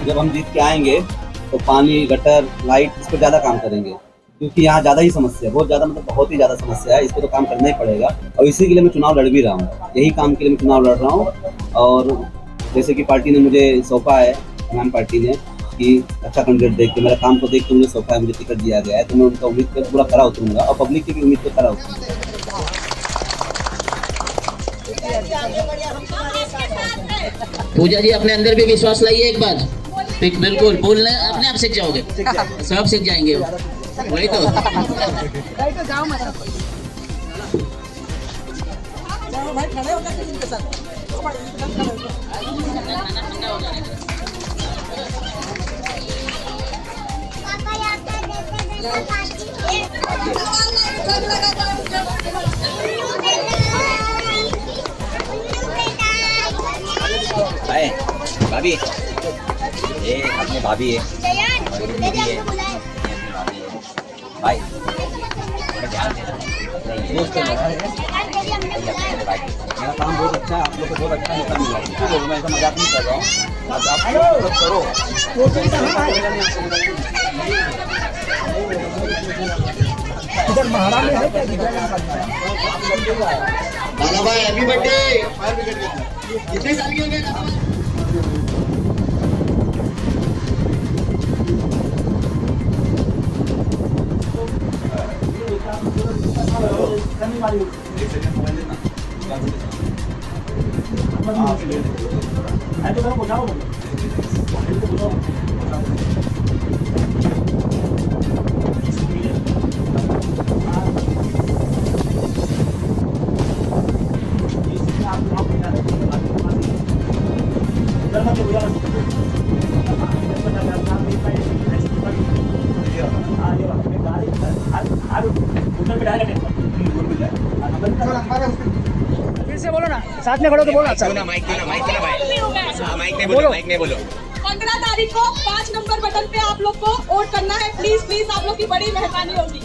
जब हम जीत के आएंगे तो पानी, गटर, लाइट, इस पर ज़्यादा काम करेंगे, क्योंकि यहाँ ज़्यादा ही समस्या है, बहुत ज़्यादा, मतलब बहुत ही ज़्यादा समस्या है। इस पर तो काम करना ही पड़ेगा और इसी के लिए मैं चुनाव लड़ भी रहा हूँ। यही काम के लिए मैं चुनाव लड़ रहा हूँ। और जैसे कि पार्टी ने मुझे सौंपा है, इमाम पार्टी ने, कि अच्छा कैंडिडेट देख के, मेरा काम को देख के मुझे सौंपा है, मुझे टिकट दिया गया है, तो मैं उनका उम्मीद पर पूरा खरा उतरूँगा और पब्लिक की भी उम्मीद पर खरा उतरूँगा। पूजा जी अपने अंदर भी विश्वास लाइए एक बार, बिल्कुल बोलने अपने आप सीख जाओगे, सब सीख जाएंगे। वही तो जाओ भाई, खड़े हो जाओ इनके साथ। भाभी, ये अपनी भाभी है, दीदी है, भाई ध्यान देना। मेरा काम बहुत अच्छा है, आप लोग को बहुत अच्छा मौका मिला है, मैं ऐसा मजाक नहीं कर रहा हूँ। आप लोग करो, इधर महारा में है बाला भाई, हैप्पी बर्थडे। कितने साल के हो गए? फिर से बोलो ना, साथ में खड़ो तो बोलो। अच्छा माइक नहीं बोलो। 15 तारीख को 5 नंबर बटन पे आप लोग को वोट करना है। प्लीज प्लीज, आप लोग की बड़ी मेहरबानी होगी।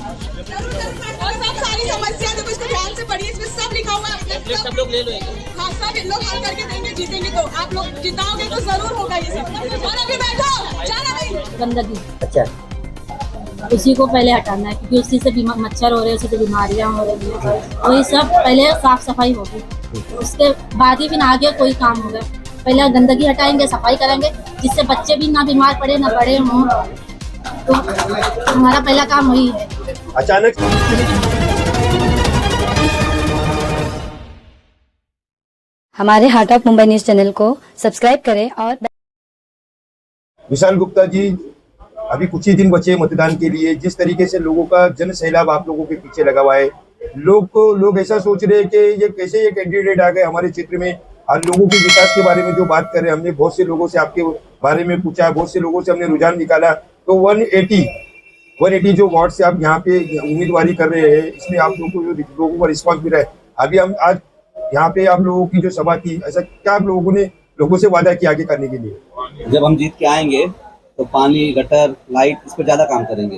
और सब सारी समस्या देखो, इसको ध्यान से पढ़िए, इसमें सब लिखा हुआ है। सब लोग ले लो। हाँ, सब लोग हल करके देंगे, जीतेंगे तो आप लोग जिताओगे तो जरूर होगा ये सब। और अभी बैठो, जाना नहीं। गंदगी, अच्छा, उसी को पहले हटाना है, क्योंकि उसी से मच्छर हो रहे हैं, उसी से बीमारियां हो रही हैं। वही सब पहले साफ सफाई होगी, उसके बाद ही फिर आगे कोई काम होगा। पहले गंदगी हटाएंगे, सफाई करेंगे, जिससे बच्चे भी ना बीमार पड़े, ना बड़े हों। तो हमारा पहला काम वही है। अचानक हमारे heart of Mumbai news channel को सब्सक्राइब करें और विशाल गुप्ता जी, अभी कुछ ही दिन बचे मतदान के लिए। जिस तरीके से लोगों का जन सैलाब आप लोगों के पीछे लगा हुआ है, लोग ऐसा सोच रहे हैं कि ये कैसे ये कैंडिडेट आ गए हमारे क्षेत्र में और लोगों के विकास के बारे में जो बात कर रहे हैं। हमने बहुत से लोगों से आपके बारे में पूछा, बहुत से लोगों से हमने रुझान निकाला, तो 180 जो वार्ड से आप यहाँ पे उम्मीदवारी कर रहे हैं, इसमें आप लोगों को रिस्पॉन्स मिला है। अभी हम आज यहाँ पे आप लोगों की जो सभा थी, ऐसा क्या आप लोगों ने लोगों से वादा किया आगे करने के लिए? जब हम जीत के आएंगे तो पानी, गटर, लाइट, इस पर ज़्यादा काम करेंगे,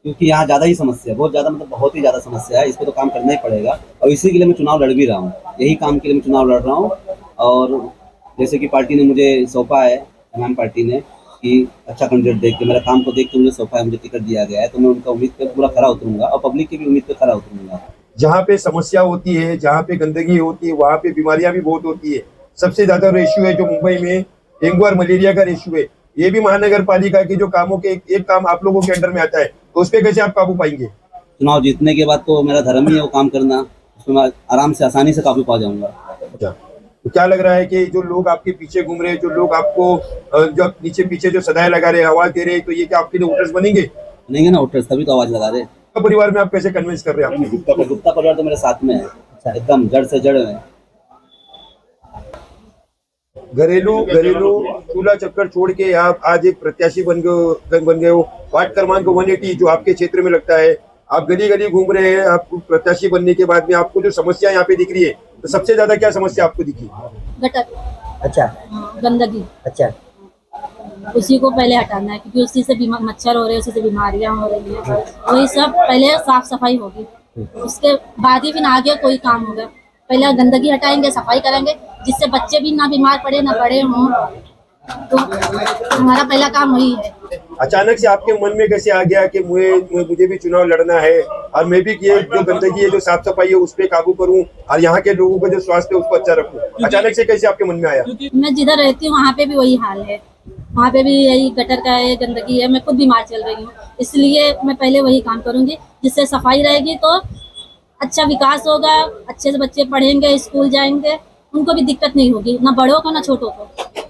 क्योंकि यहाँ ज़्यादा ही समस्या है, बहुत ज़्यादा, मतलब बहुत ही ज़्यादा समस्या है। इस पर तो काम करना ही पड़ेगा और इसी के लिए मैं चुनाव लड़ भी रहा हूँ। यही काम के लिए मैं चुनाव लड़ रहा हूँ। और जैसे कि पार्टी ने मुझे सौंपा है, इमाम पार्टी ने, कि अच्छा कैंडिडेट देख के, मेरा काम को देख के मुझे सौंपा है, मुझे टिकट दिया गया है, तो मैं उनका उम्मीद पर पूरा खरा उतरूँगा और पब्लिक की भी उम्मीद पर खरा उतरूँगा। जहाँ पे समस्या होती है, जहाँ पे गंदगी होती है, वहाँ पे बीमारियां भी बहुत होती है। सबसे ज्यादा रेशियो है जो मुंबई में डेंगू और मलेरिया का रेशियो है। ये भी महानगर पालिका के जो कामों के एक काम आप लोगों के अंडर में आता है, तो उस पर कैसे आप काबू पाएंगे? चुनाव जीतने के बाद तो मेरा धर्म ही है वो काम करना, उसमें मैं आराम से, आसानी से काबू पा जाऊंगा। अच्छा, तो क्या लग रहा है कि जो लोग आपके पीछे घूम रहे हैं, जो लोग आपको जो नीचे पीछे जो सदाएं लगा रहे हैं, आवाज दे रहे हैं, तो ये क्या आपके लिए वोटर्स बनेंगे ना वोटर्स, तभी तो आवाज लगा रहे। परिवार में आप कैसे कन्विंस कर रहे हैं? गुप्ता परिवार तो मेरे साथ में है, एकदम जड़ से जड़ में। घरेलू चूल्हा चक्कर छोड़ के आप आज एक प्रत्याशी बन गए हो। वार्ड क्रमांक 180 जो आपके क्षेत्र में लगता है, आप गली गली घूम रहे हैं। आप प्रत्याशी बनने के बाद में आपको जो समस्या यहाँ पे दिख रही है, तो सबसे ज्यादा क्या समस्या आपको दिखी? गटर, अच्छा, गंदगी, अच्छा, उसी को पहले हटाना है, क्योंकि उसी से मच्छर हो रहे हैं, उसी से बीमारियां हो रही हैं। वही सब पहले साफ सफाई होगी, उसके बाद ही फिर आगे कोई काम होगा। पहले गंदगी हटाएंगे, सफाई करेंगे, जिससे बच्चे भी ना बीमार पड़े, ना बड़े हों। तो हमारा पहला काम वही है। अचानक से आपके मन में कैसे आ गया कि मुझे भी चुनाव लड़ना है और मैं भी ये जो गंदगी है, जो साफ सफाई है, उस पर काबू करूं और यहाँ के लोगों का जो स्वास्थ्य है उसको अच्छा रखूं? अचानक से कैसे आपके मन में आया? मैं जिधर रहती हूँ वहाँ पे भी वही हाल है, वहाँ पे भी यही गटर का है, गंदगी है। मैं खुद बीमार चल रही हूँ, इसलिए मैं पहले वही काम करूँगी। जिससे सफाई रहेगी तो अच्छा विकास होगा, अच्छे से बच्चे पढ़ेंगे, स्कूल जाएंगे, उनको भी दिक्कत नहीं होगी, ना बड़ों को ना छोटों को।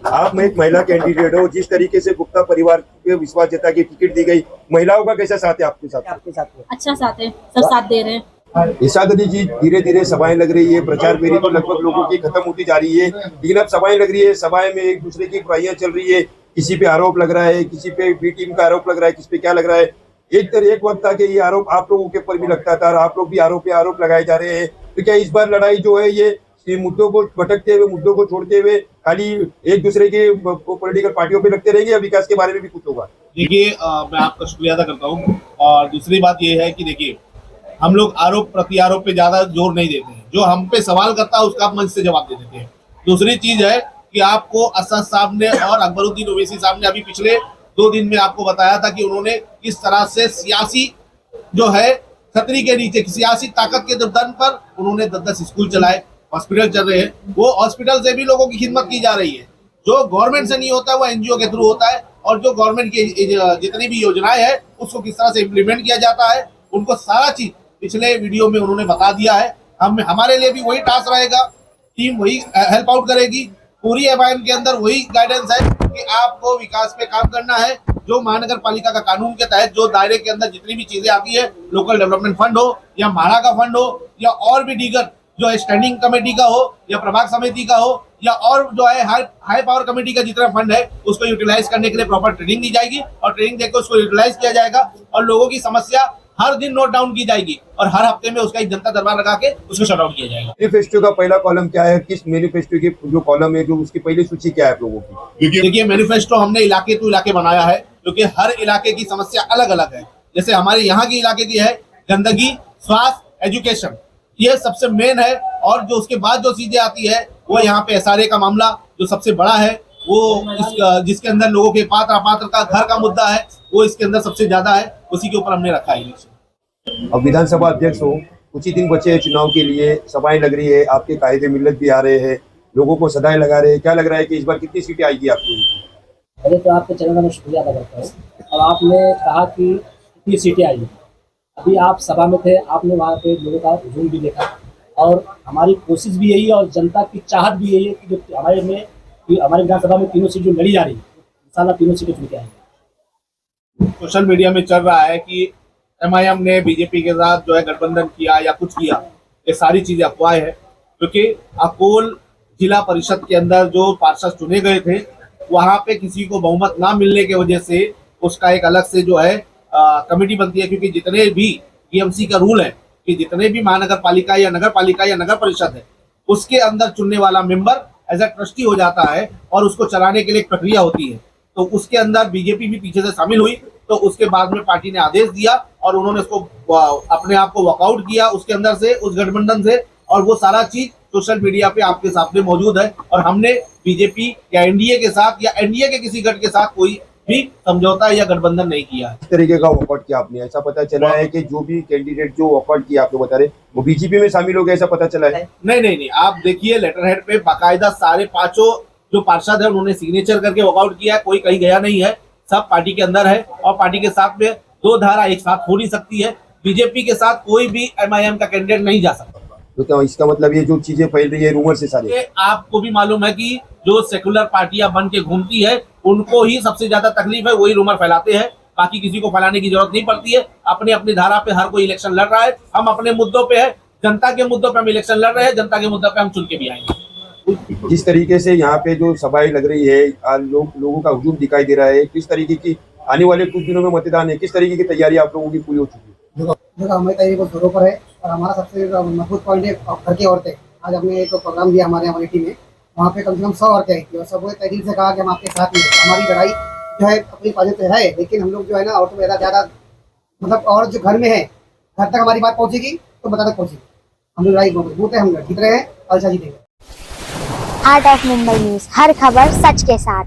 आप में एक महिला कैंडिडेट हो, जिस तरीके से गुप्ता परिवार के विश्वास जता के टिकट दी गई, महिलाओं का कैसा साथ है आपके साथ? अच्छा साथ है, सब साथ दे रहे हैं। इरशाद अली जी, धीरे धीरे सभाएं लग रही है, प्रचार फेरी तो लगभग लोगों की खत्म होती जा रही है, लेकिन अब सभाएं लग रही है, सभाएं में एक दूसरे की बुराइयां चल रही है, किसी पे आरोप लग रहा है, किसी पे बी टीम का आरोप लग रहा है, किसी पे क्या लग रहा है। एक वक्त था कि ये आरोप आप लोगों के ऊपर भी लगता था और आप लोग भी आरोप पे आरोप लगाए जा रहे हैं, तो क्या इस बार लड़ाई जो है ये मुद्दों को भटकते हुए, मुद्दों को छोड़ते हुए खाली एक दूसरे के पॉलिटिकल पार्टियों पे लगते रहेंगे या विकास के बारे में भी कुछ होगा? देखिए, मैं आपका शुक्रिया अदा करता हूँ। और दूसरी बात ये है कि देखिए, हम लोग आरोप प्रति आरोप पे ज्यादा जोर नहीं देते हैं, जो हम पे सवाल करता है उसका आप मंच से जवाब दे देते हैं। दूसरी चीज है कि आपको असद साहब ने और अकबरुद्दीन ओवैसी साहब ने अभी पिछले 2 दिन में आपको बताया था कि उन्होंने किस तरह से सियासी जो है छतरी के नीचे सियासी ताकत के दम पर उन्होंने 10 स्कूल चलाए, हॉस्पिटल चल रहे हैं, वो हॉस्पिटल से भी लोगों की खिदमत की जा रही है। जो गवर्नमेंट से नहीं होता है वो एनजीओ के थ्रू होता है, और जो गवर्नमेंट की जितनी भी योजनाएं है उसको किस तरह से इम्प्लीमेंट किया जाता है, उनको सारा चीज पिछले वीडियो में उन्होंने बता दिया है। हमारे लिए भी वही टास्क रहेगा, टीम वही हेल्प आउट करेगी, पूरी एमआईएम के अंदर वही गाइडेंस है कि आपको विकास पे काम करना है। जो महानगर पालिका का कानून के तहत जो दायरे के अंदर जितनी भी चीजें आती है, लोकल डेवलपमेंट फंड हो या माड़ा का फंड हो या और भी दीगर जो स्टैंडिंग कमेटी का हो या प्रभाग समिति का हो या और जो है हाई पावर कमेटी का जितना फंड है, उसको यूटिलाइज करने के लिए प्रॉपर ट्रेनिंग दी जाएगी और ट्रेनिंग देकर उसको यूटिलाइज किया जाएगा और लोगों की समस्या हर दिन नोट डाउन की जाएगी और हर हफ्ते में उसका एक जनता दरबार लगा के उसको शट आउट किया जाएगा। मैनिफेस्टो का पहला कॉलम क्या है? किस मैनिफेस्टो की जो कॉलम है, जो उसकी पहली सूची क्या है आप लोगों की? देखिए, मैनिफेस्टो हमने इलाके टू इलाके बनाया है, क्योंकि हर इलाके की समस्या अलग अलग है। जैसे हमारे यहाँ की इलाके की है गंदगी, स्वास्थ्य, एजुकेशन, ये सबसे मेन है। और जो उसके बाद जो चीजें आती है वो यहाँ पे एसआरए का मामला जो सबसे बड़ा है, वो जिसके अंदर लोगों के पात्र अपात्र का घर का मुद्दा है, वो इसके अंदर सबसे ज्यादा है, उसी के ऊपर हमने रखा है। अब विधानसभा अध्यक्ष हो, कुछ ही दिन बचे हैं चुनाव के लिए, सभाएं लग रही है, आपके कायदे मिल्लत भी आ रहे हैं, लोगों को सदाएं लगा रहे हैं, क्या लग रहा है कि इस बार कितनी सीटें आएगी आप लोगों की? पहले तो आपके चैनल का मैं शुक्रिया अदा करता हूँ। और आपने कहा कि कितनी सीटें आई, अभी आप सभा में थे, आपने वहाँ पे लोगों का हुजूम भी देखा और हमारी कोशिश भी यही है और जनता की चाहत भी यही है कि जो हमारे विधानसभा में तीनों सीट जो लड़ी जा रही है, इंशाल्लाह तीनों सीटें चुन के आएंगे। सोशल मीडिया में चल रहा है कि एमआईएम ने बीजेपी के साथ जो है गठबंधन किया या कुछ किया, ये सारी चीजें अफवाहें हैं। क्योंकि अकोल जिला परिषद के अंदर जो पार्षद चुने गए थे, वहां पे किसी को बहुमत ना मिलने की वजह से उसका एक अलग से जो है कमेटी बनती है। क्योंकि जितने भी बीएमसी का रूल है कि जितने भी महानगर पालिका या नगर पालिका या नगर परिषद है, उसके अंदर चुनने वाला मेंबर एज ए ट्रस्टी हो जाता है और उसको चलाने के लिए एक प्रक्रिया होती है। तो उसके अंदर बीजेपी भी पीछे से शामिल हुई, तो उसके बाद में पार्टी ने आदेश दिया और उन्होंने उसको अपने आप को वॉकआउट किया उसके अंदर से, उस गठबंधन से। और वो सारा चीज सोशल मीडिया पे आपके सामने मौजूद है। और हमने बीजेपी या एनडीए के साथ या एनडीए के किसी गठ के साथ कोई भी समझौता या गठबंधन नहीं किया। इस तरीके का वॉकआउट किया आपने, ऐसा पता चला है कि जो भी कैंडिडेट जो वॉकआउट किया आप लोग बता रहे वो बीजेपी में शामिल हो गए, ऐसा पता चला है? नहीं, आप देखिए लेटर हेड पे बाकायदा सारे 5 जो पार्षद है उन्होंने सिग्नेचर करके वॉकआउट किया है, कोई कहीं गया नहीं है, सब पार्टी के अंदर है। और पार्टी के साथ में 2 धारा एक साथ हो नहीं सकती है, बीजेपी के साथ कोई भी एमआईएम का कैंडिडेट नहीं जा सकता। तो क्या इसका मतलब ये जो चीजें फैल रही है रूमर से सारे, आपको भी मालूम है कि जो सेकुलर पार्टियां बन के घूमती है उनको ही सबसे ज्यादा तकलीफ है, वही रूमर फैलाते हैं, बाकी किसी को फैलाने की जरूरत नहीं पड़ती है। अपने अपनी धारा पे हर कोई इलेक्शन लड़ रहा है, हम अपने मुद्दों पे है, जनता के मुद्दों पे हम इलेक्शन लड़ रहे हैं, जनता के मुद्दों पे हम चुन के भी आएंगे। जिस तरीके से यहाँ पे जो सभाएं लग रही है, लोगों का हुजूम दिखाई दे रहा है, किस तरीके की आने वाले कुछ दिनों में मतदान है, किस तरीके की तैयारी आप लोगों की पूरी हो चुकी है? देखो हमारी तैयारी बहुत जोरों पर है और हमारा सबसे मजबूत पॉइंट है घर की औरतें। आज हमने एक प्रोग्राम दिया हमारे हमारी टीम में, वहाँ पे कम से कम 100 औरतें आई थी और सब तहरीर से कहा कि हम आपके साथ हैं। हमारी लड़ाई जो है अपनी पाजत पे है, लेकिन हम लोग जो है ना औरतों में ज़्यादा मतलब और जो घर में है, घर तक हमारी बात पहुँचेगी तो बता तक पहुँचेगी। हम लोग लड़ाई बहुत मजबूत है, हम जीत रहे हैं और अच्छा जीतेंगे। हार्ट ऑफ मुंबई न्यूज, हर खबर सच के साथ।